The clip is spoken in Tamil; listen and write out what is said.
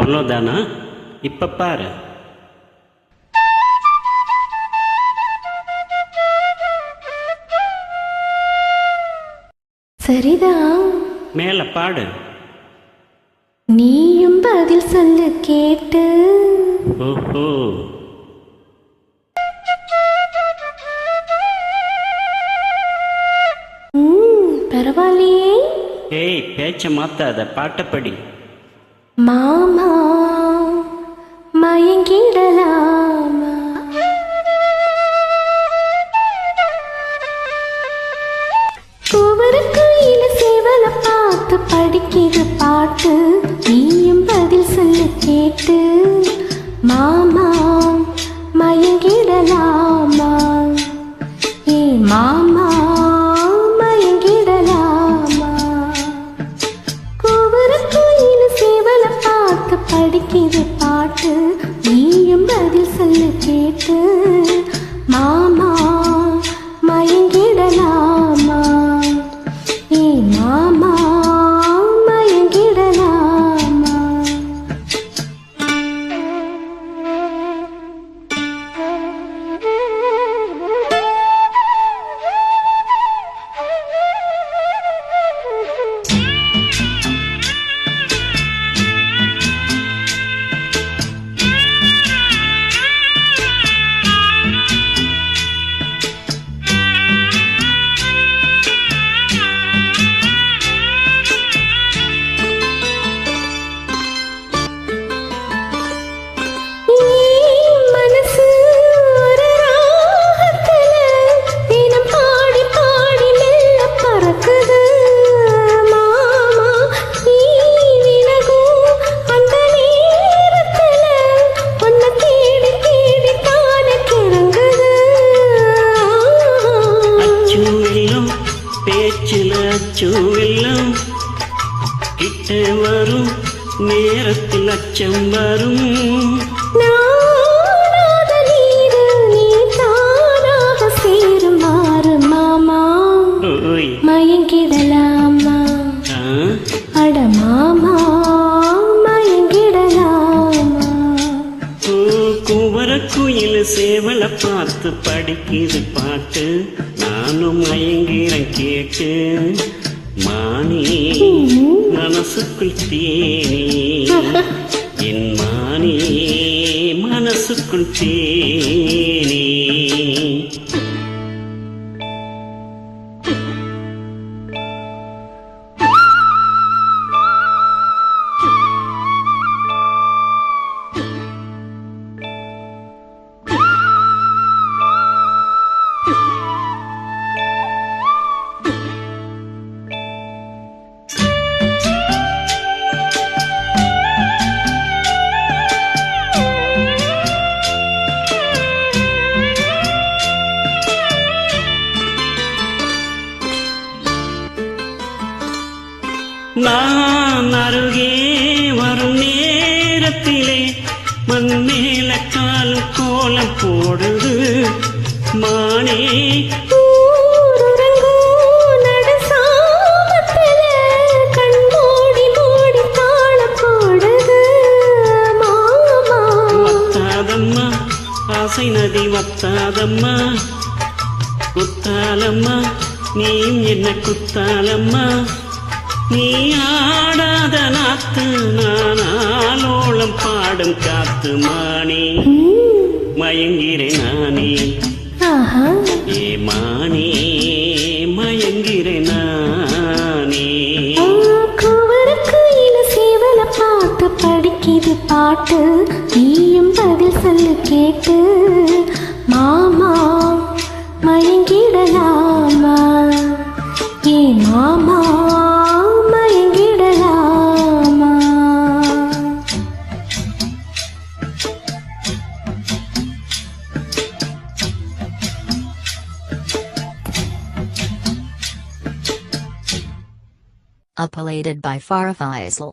அவ்வளோதானா? இப்ப பாரு. சரிதான். மேல பாடு. நீயும் பதில் சொல்லு கேட்டு. ஓஹோ, பரவாயில்லையே. ஏய், பேச்ச மாத்தாத, பாட்டப்படி. மாமா மயங்கிடலாமா? கோவருக்கு இல சேவல பார்த்து படிக்கிற பாட்டு. நீயும் பதில் சொல்லு கேட்டு. மாமா மயங்கிடலாமா? ஏ மாமா மயங்கிடலாமா? கோவருக்கு இல சேவல பார்த்து படிக்கிற பாட்டு. நீயும் பதில் சொல்லு கேட்டு. மாமா மயங்கிடலாமா? ஏ மாமா மயங்கிடலாமா? அச்சுவெல்லாம் கிட்ட வரும் நேரத்தில் அச்சம் வரும். மயங்கிடலாமா? அட மாமா மயங்கிடலாமா? குவர குயில் சேவல பார்த்து படிக்குது பாட்டு. நானும் மயங்கிறேன் கேட்டு. மானி மனசுக்குள் தேனி, என் மானி மனசுக்குள் தேனி. நான் அருகே வரும் நேரத்திலே மண் மேல கால் கோலம் போடுது. மானே வத்தாதம்மா, ஆசை நதி வத்தாதம்மா. குத்தாலம்மா, நீயும் என்ன குத்தாலம்மா. நீ ஆடாத நாத்து நான் ஆலோளம் பாடும் காத்து. மானே மயங்கிறேன் நானே. ஏ மானே மயங்கிறேன் நானே. கோவருக்கு இல சேவல பார்த்து படிக்கிது பாட்டு. நீயும் பதில் சொல்லு கேட்டு. மாமா மயங்கிடலாமா? ஏ மாமா மயங்கிடலாமா? Uploaded by Farah Faisal.